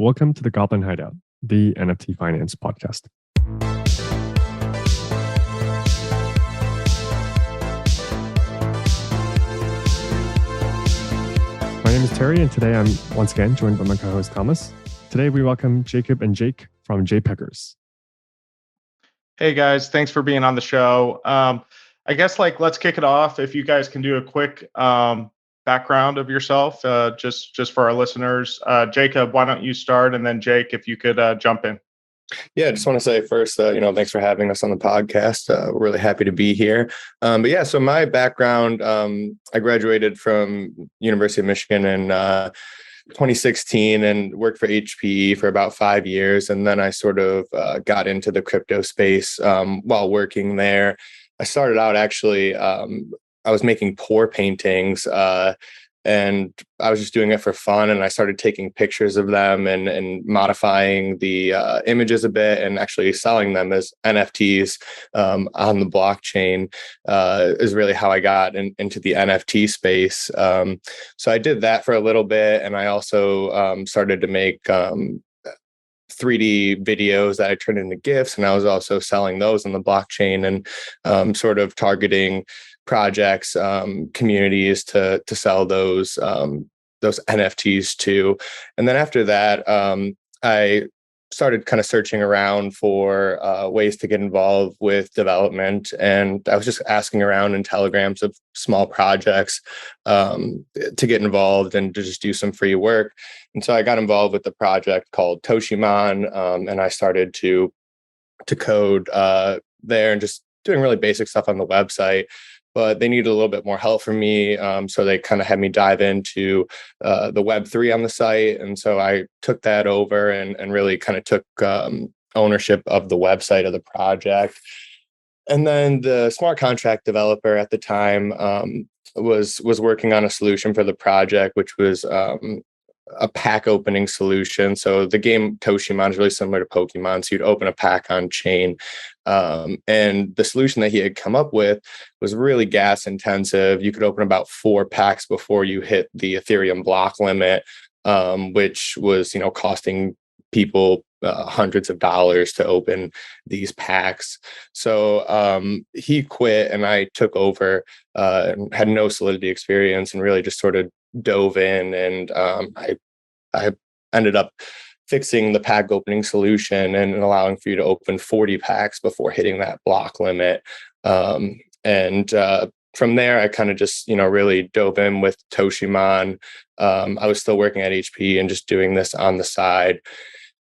Welcome to the Goblin Hideout, the NFT Finance Podcast. My name is Terry, and today I'm once again joined by my co-host Thomas. Today we welcome Jacob and Jake from Jaypeggers. Hey guys, thanks for being on the show. I guess let's kick it off. If you guys can do a quick background of yourself, just for our listeners. Jacob, why don't you start, and then Jake, if you could jump in. Yeah, I just want to say first, thanks for having us on the podcast. We're really happy to be here. So my background, I graduated from University of Michigan in 2016 and worked for HPE for about 5 years. And then I sort of got into the crypto space while working there. I started out actually, I was making pour paintings and I was just doing it for fun. And I started taking pictures of them and modifying the images a bit and actually selling them as NFTs on the blockchain is really how I got into the NFT space. So I did that for a little bit. And I also started to make 3D videos that I turned into GIFs. And I was also selling those on the blockchain and sort of targeting projects, communities to sell those NFTs to. And then after that, I started kind of searching around for ways to get involved with development. And I was just asking around in telegrams of small projects to get involved and to just do some free work. And so I got involved with a project called Toshiman, and I started to code there and just doing really basic stuff on the website. But they needed a little bit more help from me. So they kind of had me dive into the Web3 on the site. And so I took that over and really kind of took ownership of the website of the project. And then the smart contract developer at the time was working on a solution for the project, which was a pack opening solution. So the game Toshiman is really similar to Pokemon. So you'd open a pack on chain. And the solution that he had come up with was really gas intensive. You could open about 4 packs before you hit the Ethereum block limit, which was, costing people hundreds of dollars to open these packs. So he quit and I took over, had no Solidity experience and really just sort of dove in, and I ended up fixing the pack opening solution and allowing for you to open 40 packs before hitting that block limit. And from there, I kind of just, really dove in with Toshiman. I was still working at HP and just doing this on the side.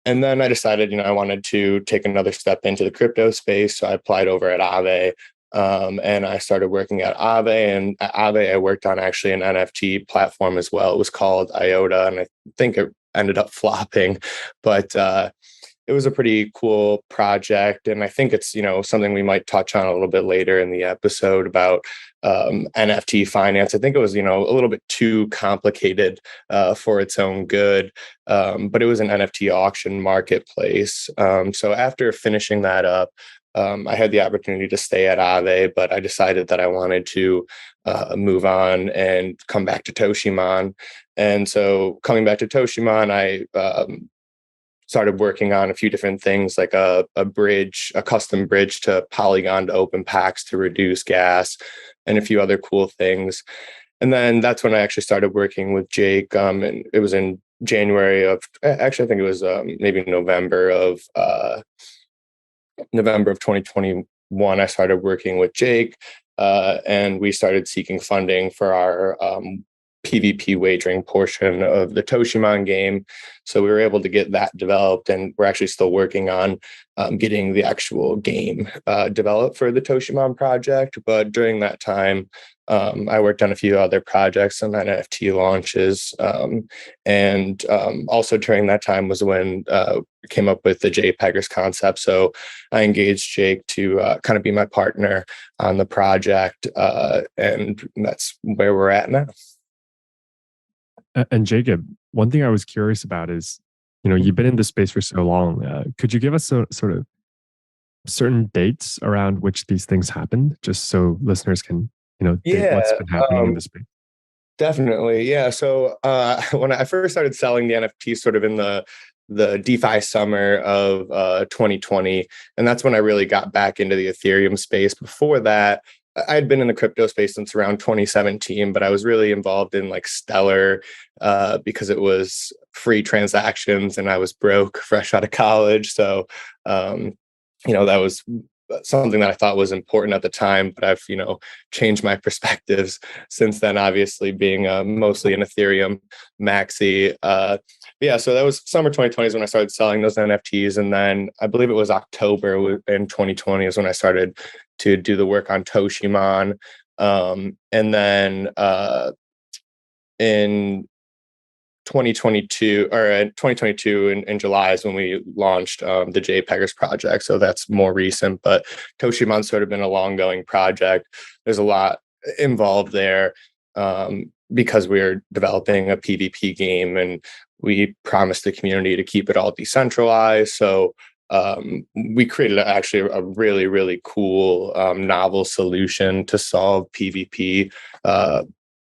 And then I decided, I wanted to take another step into the crypto space. So I applied over at Aave. And I started working at Aave, and at Aave, I worked on actually an NFT platform as well. It was called IOTA, and I think it ended up flopping, but it was a pretty cool project. And I think it's, something we might touch on a little bit later in the episode about NFT finance. I think it was, a little bit too complicated for its own good, but it was an NFT auction marketplace. So after finishing that up, I had the opportunity to stay at Aave, but I decided that I wanted to move on and come back to Toshiman. And so coming back to Toshiman, I started working on a few different things, like a custom bridge to Polygon to open packs to reduce gas, and a few other cool things. And then that's when I actually started working with Jake. And it was in January of, actually, I think it was maybe November of 2021, I started working with Jake, and we started seeking funding for our PvP wagering portion of the Toshiman game. So we were able to get that developed, and we're actually still working on getting the actual game developed for the Toshiman project. But during that time, I worked on a few other projects, some NFT launches. And also during that time was when we came up with the Jaypeggers concept. So I engaged Jake to kind of be my partner on the project. And that's where we're at now. And Jacob, one thing I was curious about is, you've been in this space for so long. Could you give us sort of certain dates around which these things happened, just so listeners can, date what's been happening in the space? Definitely. Yeah. So when I first started selling the NFTs sort of in the the DeFi summer of 2020. And that's when I really got back into the Ethereum space. Before that, I had been in the crypto space since around 2017, but I was really involved in like Stellar because it was free transactions and I was broke fresh out of college. So, that was something that I thought was important at the time, but I've, changed my perspectives since then, obviously being mostly an Ethereum maxi. So that was summer 2020 is when I started selling those NFTs. And then I believe it was October in 2020 is when I started to do the work on Toshimon. And then in 2022 in July is when we launched the Jaypeggers project. So that's more recent, but Toshimon's sort of been a long going project. There's a lot involved there because we're developing a PvP game and we promised the community to keep it all decentralized. So we created actually a really, really cool novel solution to solve PvP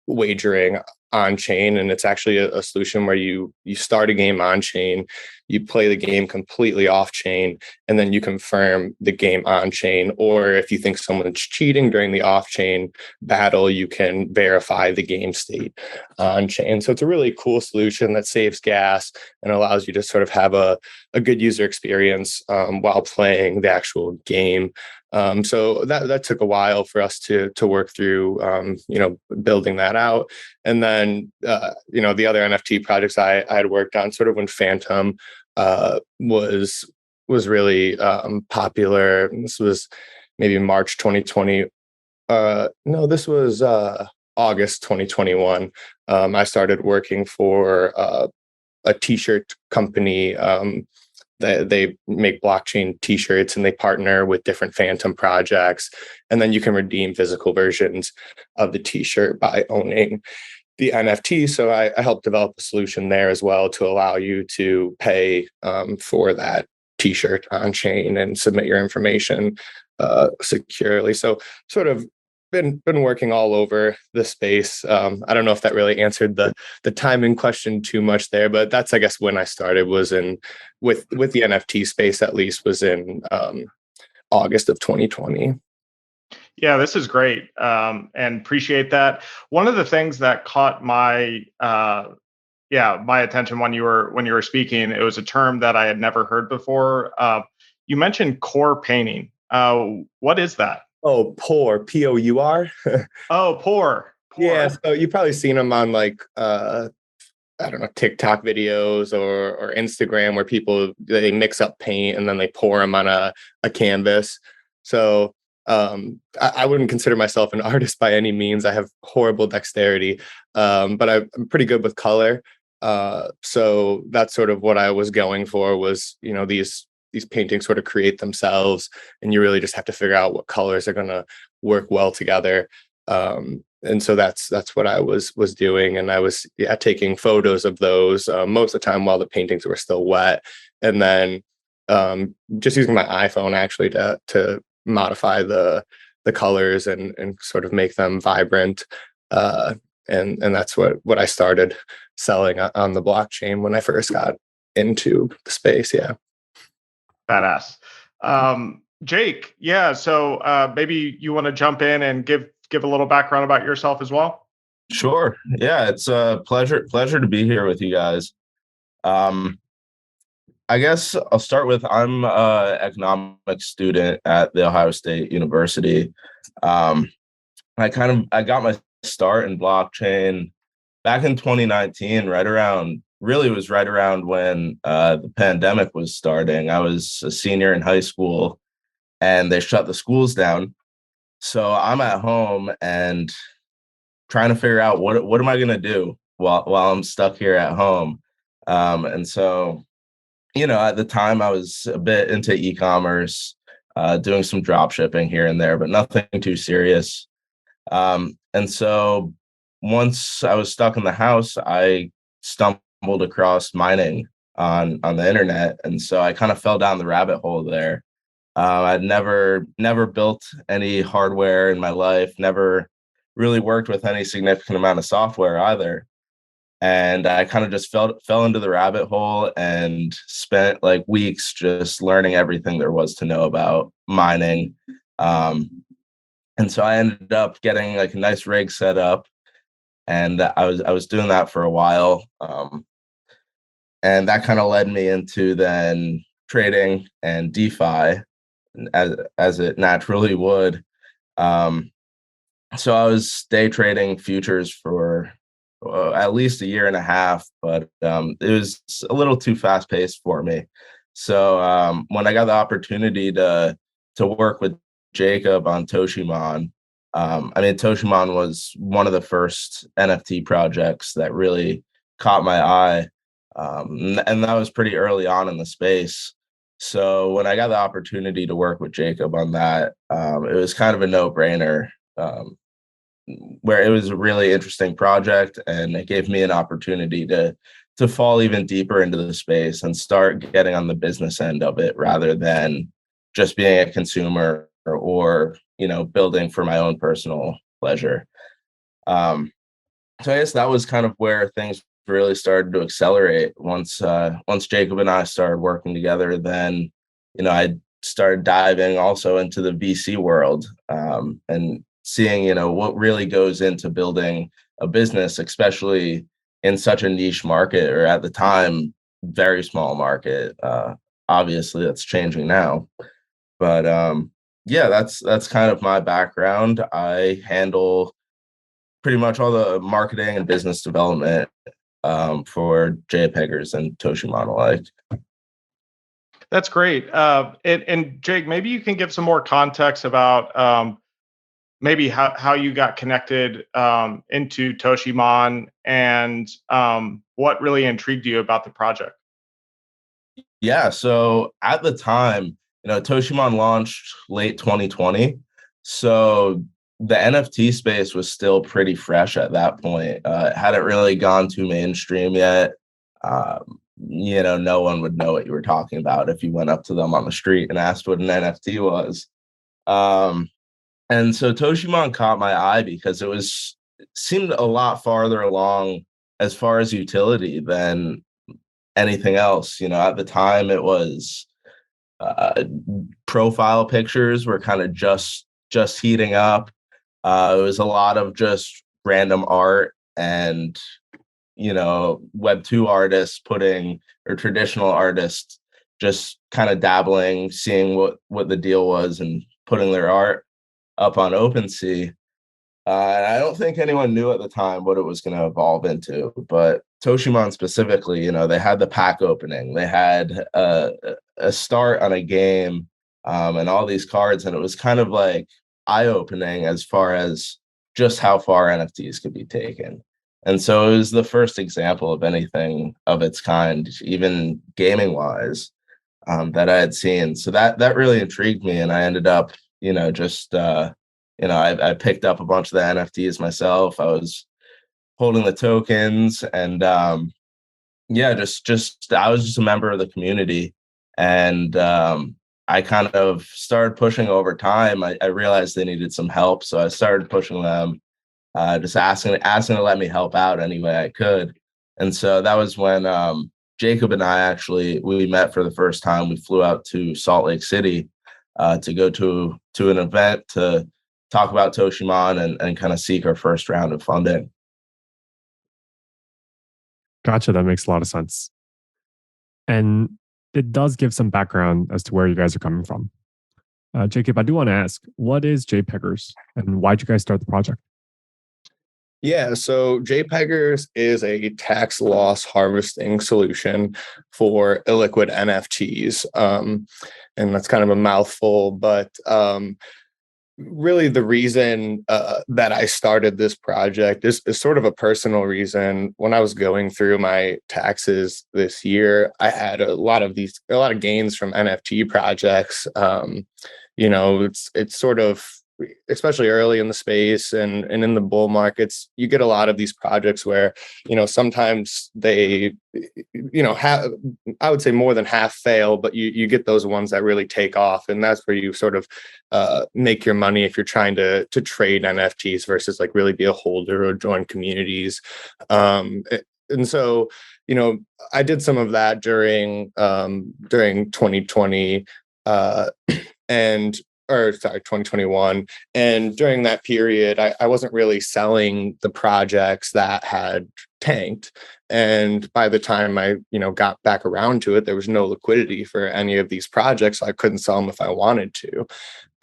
wagering on chain. And it's actually a solution where you start a game on chain, you play the game completely off chain, and then you confirm the game on chain. Or if you think someone's cheating during the off chain battle, you can verify the game state on chain. So it's a really cool solution that saves gas and allows you to sort of have a good user experience while playing the actual game. So that took a while for us to work through, building that out. And then, the other NFT projects I had worked on sort of when Phantom was really popular. This was maybe March 2020. No, this was August 2021. I started working for a t-shirt company. They make blockchain t-shirts and they partner with different Phantom projects. And then you can redeem physical versions of the t-shirt by owning the NFT. So I helped develop a solution there as well to allow you to pay for that t-shirt on chain and submit your information securely. So sort of been working all over the space. I don't know if that really answered the timing question too much there, but that's, I guess, when I started was in with the NFT space, at least was in August of 2020. Yeah, this is great, and appreciate that. One of the things that caught my my attention when you were speaking, it was a term that I had never heard before. You mentioned core painting. What is that? Oh, pour, P-O-U-R. Oh, pour. Yeah, so you've probably seen them on like I don't know, TikTok videos or Instagram where they mix up paint and then they pour them on a canvas. So I wouldn't consider myself an artist by any means. I have horrible dexterity, but I'm pretty good with color. So that's sort of what I was going for was, these paintings sort of create themselves and you really just have to figure out what colors are going to work well together. And so that's what I was doing. And I was taking photos of those most of the time while the paintings were still wet. And then just using my iPhone actually to modify the colors and sort of make them vibrant. And that's what I started selling on the blockchain when I first got into the space. Yeah. Badass. Jake, yeah. So maybe you want to jump in and give a little background about yourself as well. Sure. Yeah, it's a pleasure to be here with you guys. I guess I'll start with I'm an economics student at the Ohio State University. I got my start in blockchain back in 2019, right around when the pandemic was starting. I was a senior in high school and they shut the schools down. So I'm at home and trying to figure out what am I going to do while I'm stuck here at home. And so, at the time I was a bit into e-commerce, doing some drop shipping here and there, but nothing too serious. And so once I was stuck in the house, I stumbled across mining on the internet. And so I kind of fell down the rabbit hole there. I'd never built any hardware in my life, never really worked with any significant amount of software either. And I kind of just fell into the rabbit hole and spent like weeks just learning everything there was to know about mining. And so I ended up getting like a nice rig set up, and I was doing that for a while. And that kind of led me into then trading and DeFi, as it naturally would. So I was day trading futures for at least a year and a half, but it was a little too fast paced for me. So when I got the opportunity to work with Jacob on Toshimon, I mean, Toshimon was one of the first NFT projects that really caught my eye, and that was pretty early on in the space. So when I got the opportunity to work with Jacob on that, it was kind of a no-brainer. Where it was a really interesting project, and it gave me an opportunity to fall even deeper into the space and start getting on the business end of it rather than just being a consumer or building for my own personal pleasure. So I guess that was kind of where things really started to accelerate once Jacob and I started working together. Then I started diving also into the VC world, and seeing what really goes into building a business, especially in such a niche market, or at the time very small market. Obviously that's changing now, but yeah, that's kind of my background. I handle pretty much all the marketing and business development for Jaypeggers and Toshimon alike. That's great. And Jake, maybe you can give some more context about maybe how you got connected into Toshimon, and what really intrigued you about the project. Yeah, so at the time, Toshimon launched late 2020. So the NFT space was still pretty fresh at that point. It hadn't really gone too mainstream yet. No one would know what you were talking about if you went up to them on the street and asked what an NFT was. And so Toshimon caught my eye because it seemed a lot farther along as far as utility than anything else. At the time it was profile pictures were kind of just heating up. It was a lot of just random art and Web2 artists or traditional artists just kind of dabbling, seeing what the deal was and putting their art up on OpenSea. And I don't think anyone knew at the time what it was going to evolve into. But Toshimon specifically, they had the pack opening, they had a start on a game, and all these cards, and it was kind of like eye-opening as far as just how far NFTs could be taken. And so it was the first example of anything of its kind, even gaming-wise, that I had seen. So that really intrigued me, and I ended up, I picked up a bunch of the NFTs myself. I was holding the tokens, and just I was just a member of the community, and I kind of started pushing over time. I realized they needed some help, so I started pushing them, just asking to let me help out any way I could. And so that was when Jacob and I we met for the first time. We flew out to Salt Lake City to go to an event to talk about Toshimon and kind of seek our first round of funding. Gotcha. That makes a lot of sense. And it does give some background as to where you guys are coming from. Jacob, I do want to ask, what is Jaypeggers and why'd you guys start the project? Yeah, so Jaypeggers is a tax loss harvesting solution for illiquid NFTs. And that's kind of a mouthful, but really the reason that I started this project is sort of a personal reason. When I was going through my taxes this year, I had a lot of gains from NFT projects. It's sort of, especially early in the space and in the bull markets, you get a lot of these projects where, sometimes they, have, I would say more than half fail, but you get those ones that really take off. And that's where you sort of make your money if you're trying to trade NFTs versus like really be a holder or join communities. and so, I did some of that during 2020, and or sorry, 2021. And during that period, I wasn't really selling the projects that had tanked. And by the time I, got back around to it, there was no liquidity for any of these projects. So I couldn't sell them if I wanted to.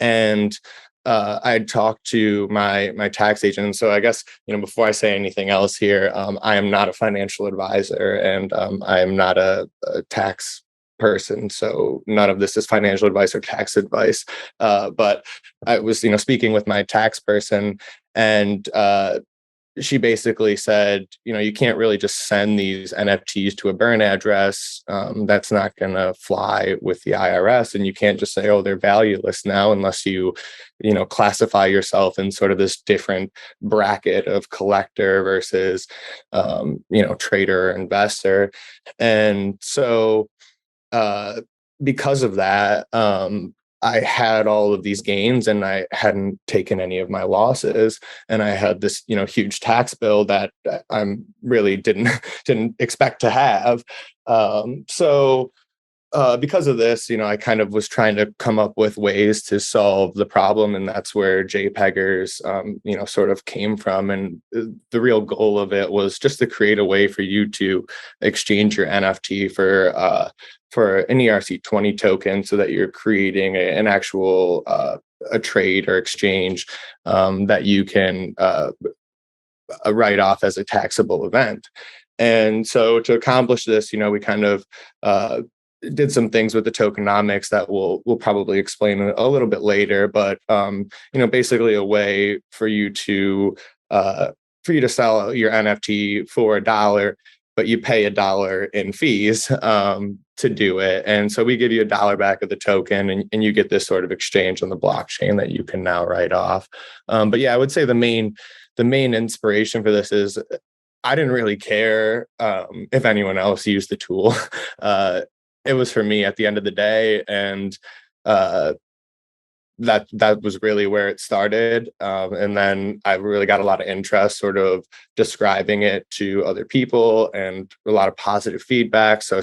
And I had talked to my tax agent. And so I guess, before I say anything else here, I am not a financial advisor, and I am not a tax person. So none of this is financial advice or tax advice. But I was, speaking with my tax person, and she basically said, you can't really just send these NFTs to a burn address. That's not going to fly with the IRS. And you can't just say, oh, they're valueless now, unless you, classify yourself in sort of this different bracket of collector versus, trader or investor. And so because of that, I had all of these gains and I hadn't taken any of my losses, and I had this, huge tax bill that I'm really didn't expect to have. So because of this, I kind of was trying to come up with ways to solve the problem, and that's where Jaypeggers, sort of came from. And the real goal of it was just to create a way for you to exchange your NFT for an ERC20 token, so that you're creating an actual a trade or exchange that you can write off as a taxable event. And so to accomplish this, we kind of did some things with the tokenomics that we'll probably explain a little bit later. But basically a way for you to sell your NFT for $1, but you pay $1 in fees to do it. And so we give you $1 back of the token, and you get this sort of exchange on the blockchain that you can now write off. But yeah, I would say the main inspiration for this is I didn't really care if anyone else used the tool. It was for me at the end of the day, and that was really where it started. And then I really got a lot of interest sort of describing it to other people, and a lot of positive feedback. So I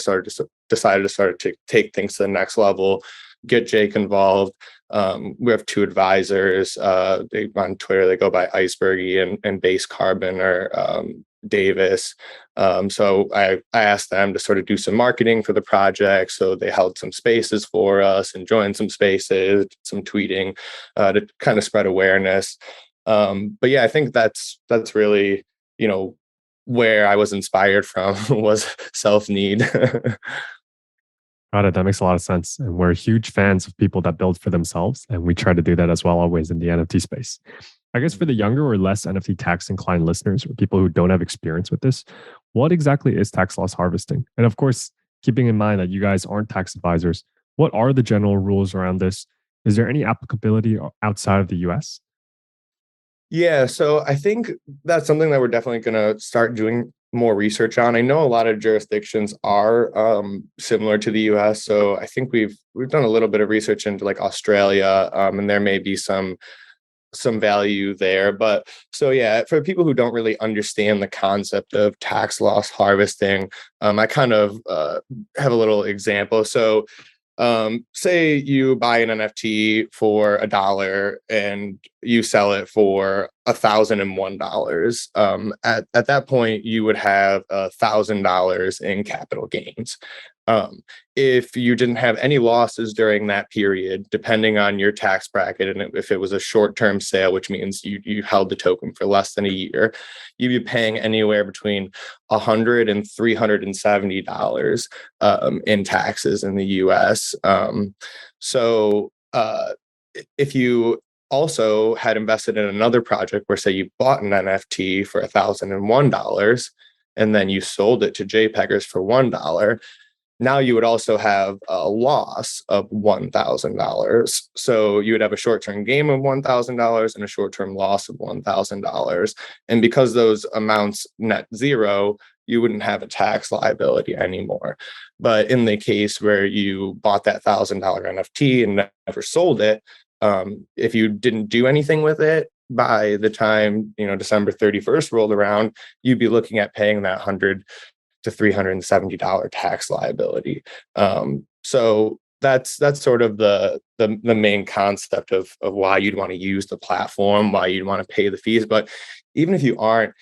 decided to start to take things to the next level, get Jake involved. We have 2 advisors. They on Twitter, they go by Icebergy and Base Carbon, or Davis. So I asked them to sort of do some marketing for the project. So they held some spaces for us and joined some spaces, some tweeting to kind of spread awareness. But yeah, I think that's really, where I was inspired from was self-need. Got it. That makes a lot of sense. And we're huge fans of people that build for themselves. And we try to do that as well, always in the NFT space. I guess for the younger or less NFT tax inclined listeners, or people who don't have experience with this, what exactly is tax loss harvesting? And of course, keeping in mind that you guys aren't tax advisors, what are the general rules around this? Is there any applicability outside of the US? Yeah, so I think that's something that we're definitely going to start doing more research on. I know a lot of jurisdictions are similar to the US. So I think we've done a little bit of research into like Australia, and there may be some value there. But so yeah, for people who don't really understand the concept of tax loss harvesting, I kind of have a little example. So say you buy an NFT for $1 and you sell it for $1,001. At that point, you would have $1,000 in capital gains. If you didn't have any losses during that period, depending on your tax bracket, and if it was a short-term sale, which means you held the token for less than a year, you'd be paying anywhere between $100 and $370 in taxes in the US. So if you also had invested in another project where, say, you bought an NFT for $1,001 and then you sold it to Jaypeggers for $1, now you would also have a loss of $1,000. So you would have a short-term gain of $1,000 and a short-term loss of $1,000. And because those amounts net zero, you wouldn't have a tax liability anymore. But in the case where you bought that $1,000 NFT and never sold it, if you didn't do anything with it, by the time, December 31st rolled around, you'd be looking at paying that $100 to $370 tax liability. So that's sort of the main concept of why you'd want to use the platform, why you'd want to pay the fees. But even if you aren't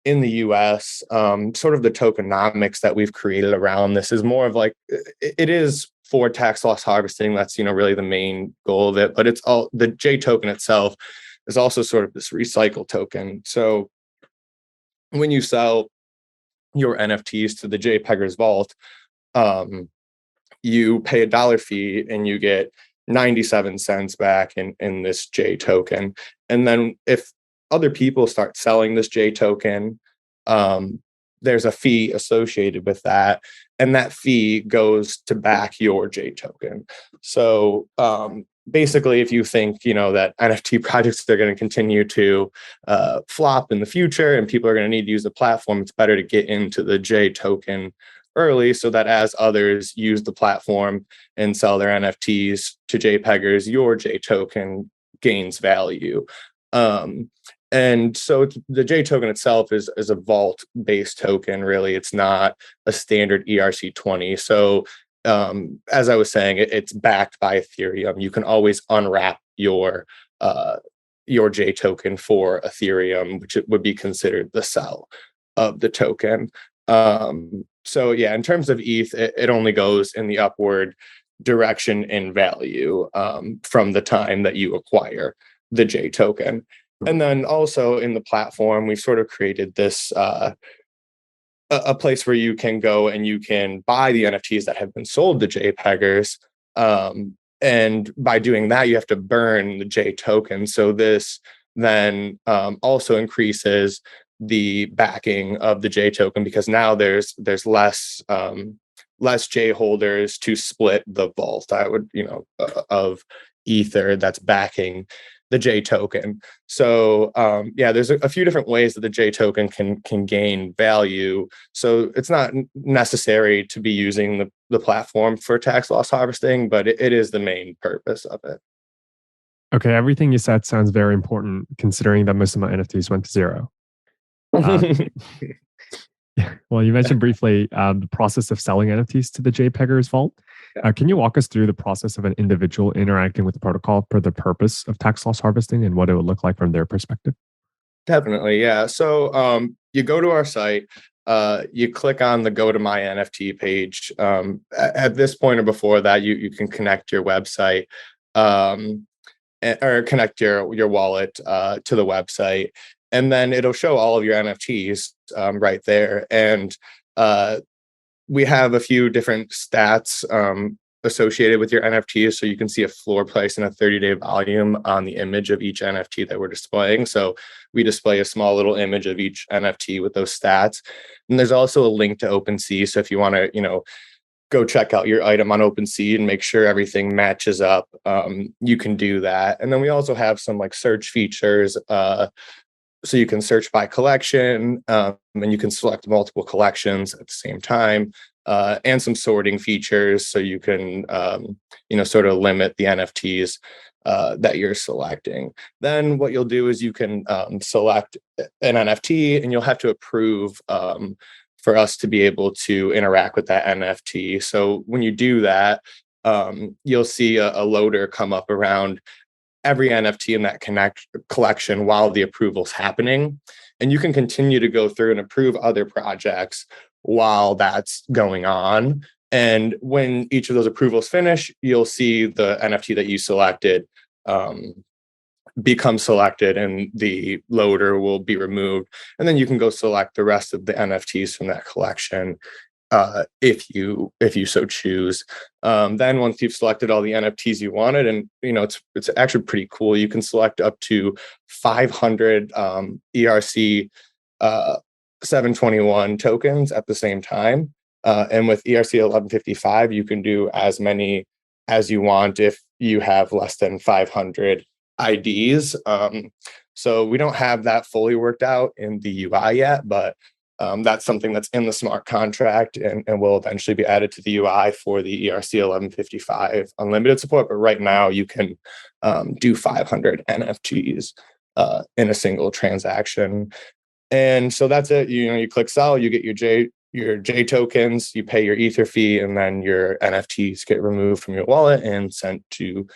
in the US, sort of the tokenomics that we've created around this is more of like, it is for tax loss harvesting. That's, really the main goal of it. But it's all, the J token itself is also sort of this recycle token. So when you sell your NFTs to the Jaypeggers vault, you pay a dollar fee and you get 97 cents back in this J token. And then if other people start selling this J token, there's a fee associated with that, and that fee goes to back your J token. So basically, if you think that NFT projects are going to continue to flop in the future and people are going to need to use the platform, it's better to get into the J token early, so that as others use the platform and sell their NFTs to Jaypeggers, your J token gains value. And so the J token itself is a vault-based token, really. It's not a standard ERC20. So as I was saying, it's backed by Ethereum. You can always unwrap your J token for Ethereum, which it would be considered the sell of the token. So yeah, in terms of ETH, it only goes in the upward direction in value from the time that you acquire the J token. And then also in the platform, we've sort of created this a place where you can go and you can buy the NFTs that have been sold to Jaypeggers. And by doing that, you have to burn the J token. So this then also increases the backing of the J token, because now there's less J holders to split the vault, of Ether that's backing the J token. So there's a few different ways that the J token can gain value. So it's not necessary to be using the platform for tax loss harvesting, but it is the main purpose of it. Okay, everything you said sounds very important, considering that most of my NFTs went to zero. Well, you mentioned briefly the process of selling NFTs to the Jaypeggers vault. Can you walk us through the process of an individual interacting with the protocol for the purpose of tax loss harvesting and what it would look like from their perspective? Definitely, yeah. So you go to our site, you click on the Go to My NFT page. At this point or before that, you can connect your website or connect your wallet to the website. And then it'll show all of your NFTs right there. And we have a few different stats associated with your NFTs. So you can see a floor price and a 30-day volume on the image of each NFT that we're displaying. So we display a small little image of each NFT with those stats. And there's also a link to OpenSea. So if you want to, go check out your item on OpenSea and make sure everything matches up, you can do that. And then we also have some search features. So you can search by collection, and you can select multiple collections at the same time, and some sorting features. So you can, sort of limit the NFTs that you're selecting. Then what you'll do is you can select an NFT, and you'll have to approve for us to be able to interact with that NFT. So when you do that, you'll see a loader come up around every NFT in that collection while the approval's happening. And you can continue to go through and approve other projects while that's going on. And when each of those approvals finish, you'll see the NFT that you selected become selected, and the loader will be removed. And then you can go select the rest of the NFTs from that collection if you so choose. Then once you've selected all the NFTs you wanted, and it's actually pretty cool, you can select up to 500 ERC 721 tokens at the same time. And with ERC 1155, you can do as many as you want if you have less than 500 IDs. So we don't have that fully worked out in the UI yet, but that's something that's in the smart contract and will eventually be added to the UI for the ERC 1155 unlimited support. But right now you can do 500 NFTs in a single transaction. And so that's it. You click sell, you get your J tokens, you pay your Ether fee, and then your NFTs get removed from your wallet and sent to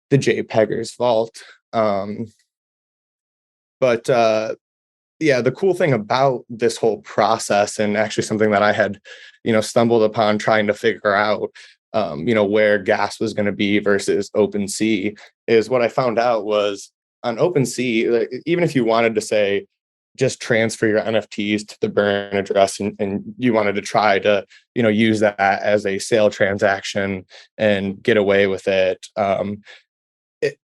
the Jaypeggers vault. But the cool thing about this whole process, and actually something that I had, stumbled upon trying to figure out, where gas was going to be versus OpenSea, is what I found out was on OpenSea, like, even if you wanted to say, just transfer your NFTs to the burn address and you wanted to try to, use that as a sale transaction and get away with it,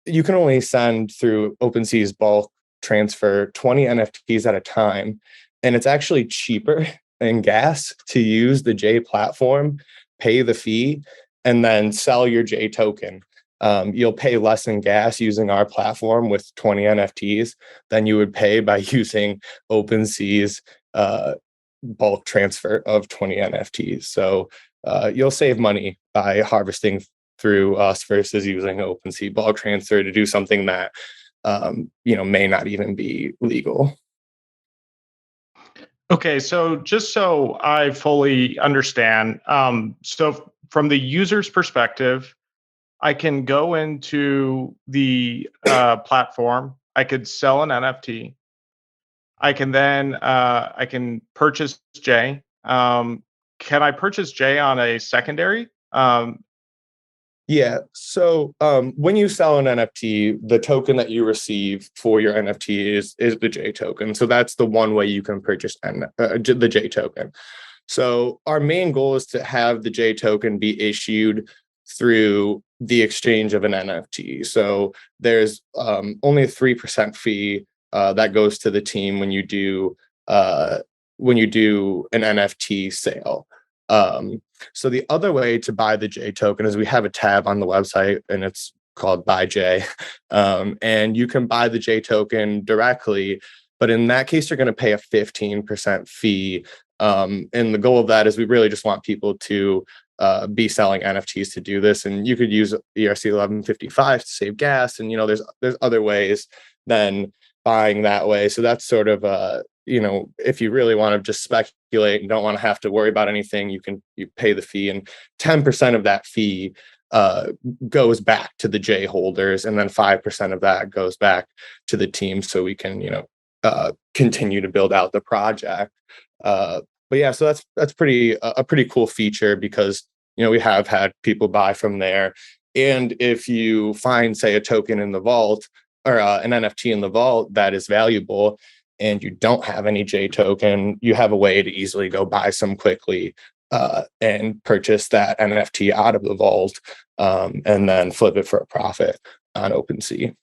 you can only send through OpenSea's bulk transfer 20 NFTs at a time. And it's actually cheaper than gas to use the J platform, pay the fee, and then sell your J token. You'll pay less in gas using our platform with 20 NFTs than you would pay by using OpenSea's bulk transfer of 20 NFTs. So you'll save money by harvesting through us versus using OpenSea bulk transfer to do something that may not even be legal. Okay, so just so I fully understand, so from the user's perspective, I can go into the platform. I could sell an NFT. I can purchase J. Can I purchase J on a secondary? Yeah. So when you sell an NFT, the token that you receive for your NFT is the J token. So that's the one way you can purchase the J token. So our main goal is to have the J token be issued through the exchange of an NFT. So there's only a 3% fee that goes to the team when you do an NFT sale. So the other way to buy the J token is we have a tab on the website and it's called Buy J. And you can buy the J token directly, but in that case, you're going to pay a 15% fee. And the goal of that is we really just want people to be selling NFTs to do this. And you could use ERC 1155 to save gas. And, there's other ways than buying that way. So that's sort of if you really want to just speculate and don't want to have to worry about anything, you pay the fee, and 10% of that fee goes back to the J holders, and then 5% of that goes back to the team, so we can continue to build out the project. But yeah, so that's a pretty cool feature because we have had people buy from there, and if you find, say, a token in the vault or an NFT in the vault that is valuable, and you don't have any J token, you have a way to easily go buy some quickly and purchase that NFT out of the vault and then flip it for a profit on OpenSea.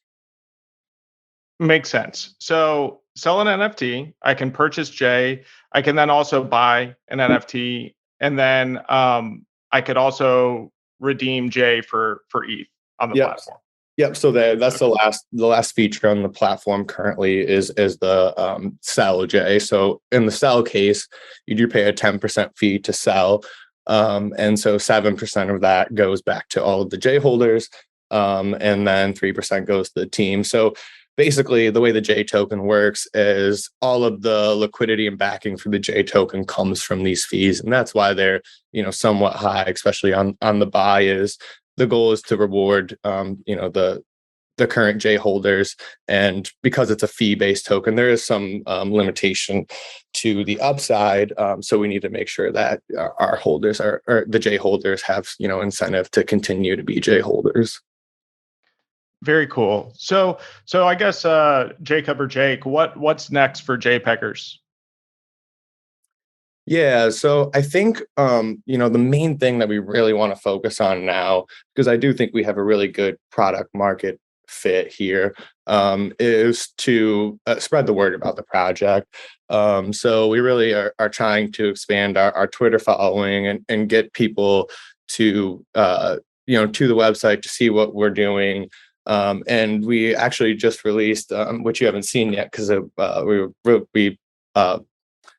Makes sense. So sell an NFT, I can purchase J, I can then also buy an NFT, and then I could also redeem J for ETH on the platform. Yep. So that's the last feature on the platform currently is the sell J. So in the sell case, you do pay a 10% fee to sell, and so 7% of that goes back to all of the J holders, and then 3% goes to the team. So basically, the way the J token works is all of the liquidity and backing for the J token comes from these fees, and that's why they're somewhat high, especially on the buy. Is the goal is to reward the current J holders, and because it's a fee-based token, there is some limitation to the upside. So we need to make sure that our holders or the J holders have incentive to continue to be J holders. Very cool. So I guess Jacob or Jake, what's next for Jaypeggers? Yeah, so I think the main thing that we really want to focus on now, because I do think we have a really good product market fit here, is to spread the word about the project. So we really are trying to expand our Twitter following and get people to to the website to see what we're doing. And we actually just released, which you haven't seen yet because we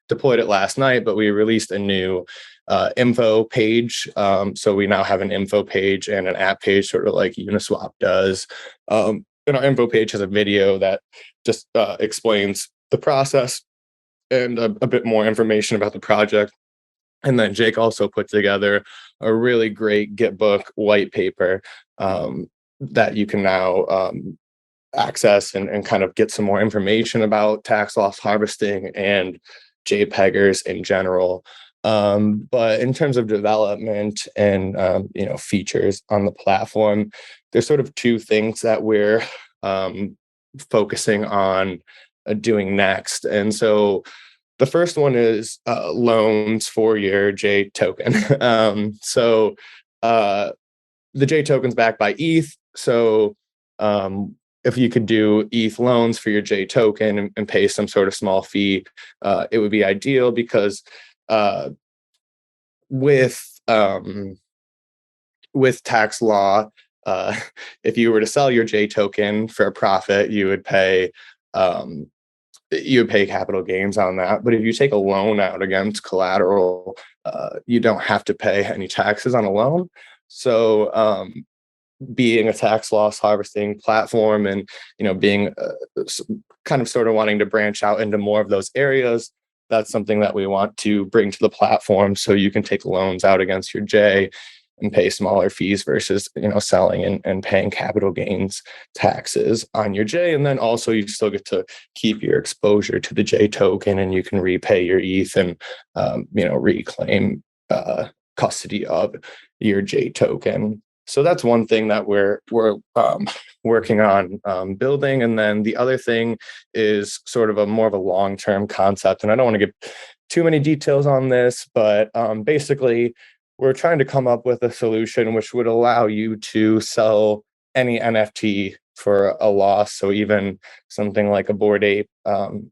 deployed it last night, but we released a new info page. So we now have an info page and an app page, sort of like Uniswap does. and our info page has a video that just explains the process and a bit more information about the project. And then Jake also put together a really great Gitbook white paper that you can now access and kind of get some more information about tax loss harvesting and Jaypeggers in general. But in terms of development and features on the platform, there's sort of two things that we're focusing on doing next. And so the first one is loans for your J token. So the J token's backed by ETH. So if you could do ETH loans for your J token and pay some sort of small fee, it would be ideal because with tax law, if you were to sell your J token for a profit, you would pay capital gains on that. But if you take a loan out against collateral, you don't have to pay any taxes on a loan. So being a tax loss harvesting platform and being kind of sort of wanting to branch out into more of those areas, that's something that we want to bring to the platform, so you can take loans out against your J and pay smaller fees versus selling and paying capital gains taxes on your J. And then also you still get to keep your exposure to the J token, and you can repay your ETH and reclaim custody of your J token. So that's one thing that we're working on building. And then the other thing is sort of more of a long-term concept. And I don't want to give too many details on this, but basically we're trying to come up with a solution which would allow you to sell any NFT for a loss. So even something like a Bored Ape,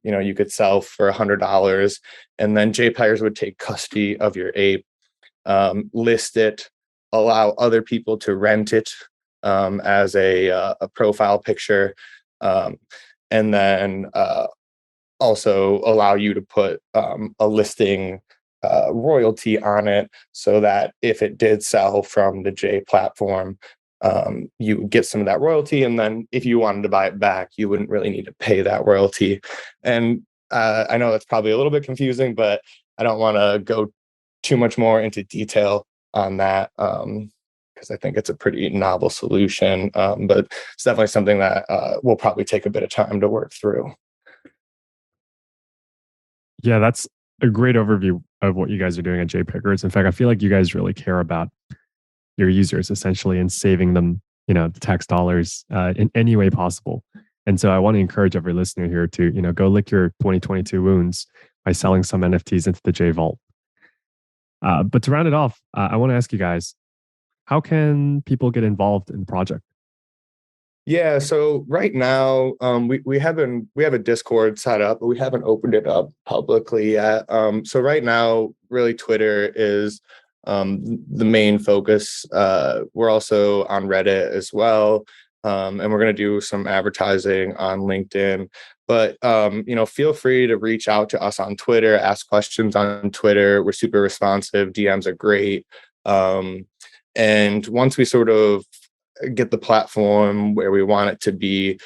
you could sell for $100, and then Jaypeggers would take custody of your ape, list it, allow other people to rent it as a profile picture, and then also allow you to put a listing royalty on it, so that if it did sell from the J platform, you would get some of that royalty. And then if you wanted to buy it back, you wouldn't really need to pay that royalty. And I know that's probably a little bit confusing, but I don't want to go too much more into detail on that because I think it's a pretty novel solution. But it's definitely something that will probably take a bit of time to work through. Yeah, that's a great overview of what you guys are doing at Jaypeggers. In fact, I feel like you guys really care about your users essentially and saving them, the tax dollars in any way possible. And so I want to encourage every listener here to, go lick your 2022 wounds by selling some NFTs into the J Vault. But to round it off, I want to ask you guys, how can people get involved in the project? Yeah, so right now we have a Discord set up, but we haven't opened it up publicly yet. So right now, really, Twitter is the main focus. We're also on Reddit as well, and we're going to do some advertising on LinkedIn. But feel free to reach out to us on Twitter, ask questions on Twitter. We're super responsive. DMs are great. And once we sort of get the platform where we want it to be,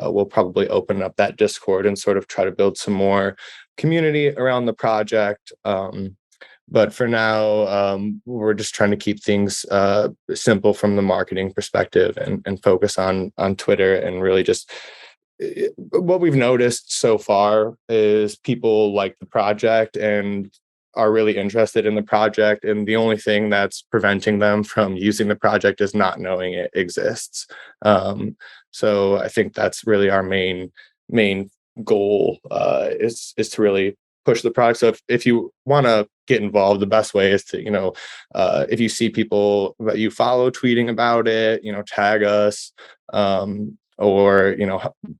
we'll probably open up that Discord and sort of try to build some more community around the project. But for now, we're just trying to keep things simple from the marketing perspective and focus on Twitter. And really just what we've noticed so far is people like the project and are really interested in the project. And the only thing that's preventing them from using the project is not knowing it exists. So I think that's really our main goal is to really push the product. So if you want to get involved, the best way is to, if you see people that you follow tweeting about it, tag us, or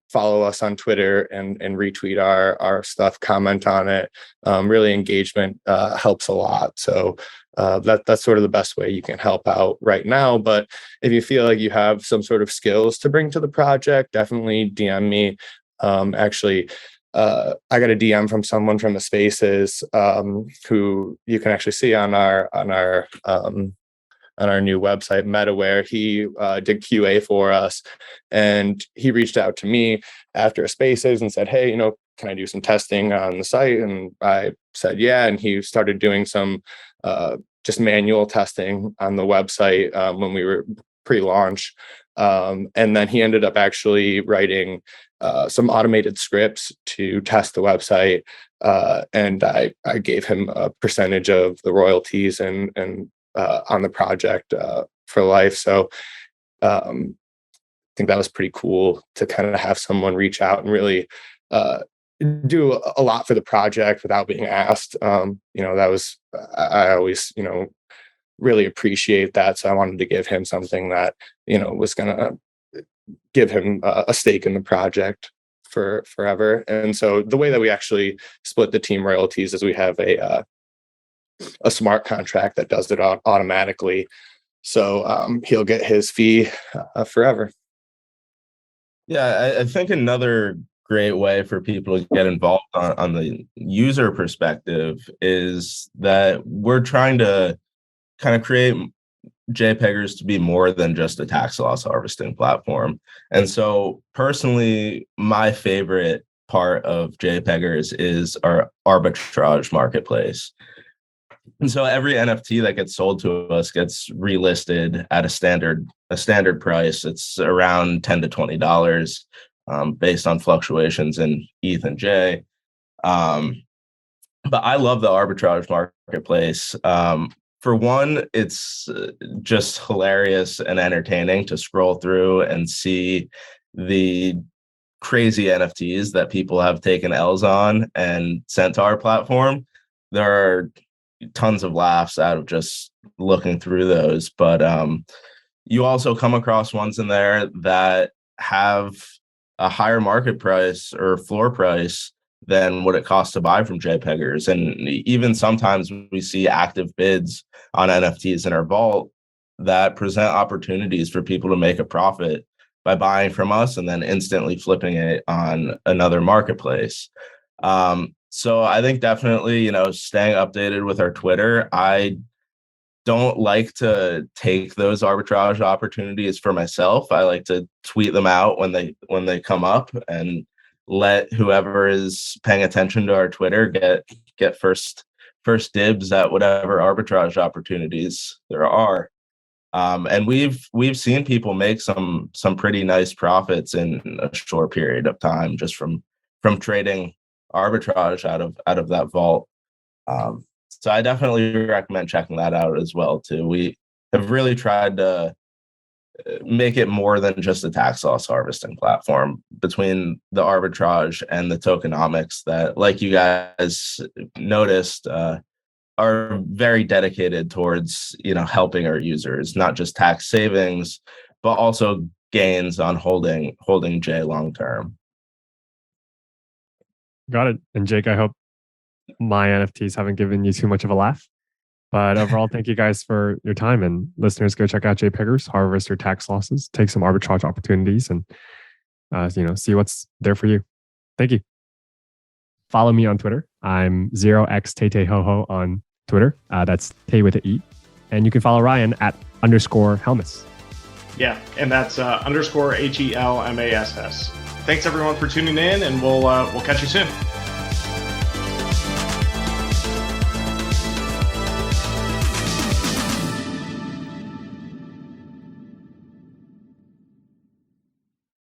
follow us on Twitter and retweet our stuff, comment on it. Really, engagement helps a lot. So that's sort of the best way you can help out right now. But if you feel like you have some sort of skills to bring to the project, definitely DM me. Actually, I got a DM from someone from the Spaces who you can actually see on our on our new website, MetaWare. He did QA for us, and he reached out to me after Spaces and said, hey, can I do some testing on the site? And I said, yeah. And he started doing some just manual testing on the website when we were pre-launch. And then he ended up actually writing some automated scripts to test the website. And I gave him a percentage of the royalties and on the project for life. So I think that was pretty cool to kind of have someone reach out and really do a lot for the project without being asked. That was, I always, really appreciate that. So I wanted to give him something that, was going to give him a stake in the project for forever. And so the way that we actually split the team royalties is we have a smart contract that does it automatically. So he'll get his fee forever. Yeah, I think another great way for people to get involved on the user perspective is that we're trying to kind of create Jaypeggers to be more than just a tax loss harvesting platform. And so personally, my favorite part of Jaypeggers is our arbitrage marketplace. And so every NFT that gets sold to us gets relisted at a standard price. It's around $10 to $20 based on fluctuations in ETH and J. But I love the arbitrage marketplace. For one, it's just hilarious and entertaining to scroll through and see the crazy NFTs that people have taken L's on and sent to our platform. There are tons of laughs out of just looking through those, but you also come across ones in there that have a higher market price or floor price than what it costs to buy from Jaypeggers. And even sometimes we see active bids on NFTs in our vault that present opportunities for people to make a profit by buying from us and then instantly flipping it on another marketplace. So I think definitely, staying updated with our Twitter. I don't like to take those arbitrage opportunities for myself. I like to tweet them out when they come up and let whoever is paying attention to our Twitter get first dibs at whatever arbitrage opportunities there are. And we've seen people make some pretty nice profits in a short period of time just from trading arbitrage out of that vault. So I definitely recommend checking that out as well too. We have really tried to make it more than just a tax loss harvesting platform between the arbitrage and the tokenomics that, like you guys noticed, are very dedicated towards, helping our users, not just tax savings, but also gains on holding J long term. Got it. And Jake, I hope my NFTs haven't given you too much of a laugh. But overall, thank you guys for your time, and listeners, go check out Jaypeggers, harvest your tax losses, take some arbitrage opportunities, and see what's there for you. Thank you. Follow me on Twitter. I'm 0xTayTayHoHo on Twitter. That's Tay with an E. And you can follow Ryan at _Helmas. Yeah, and that's _HELMASS. Thanks everyone for tuning in, and we'll catch you soon.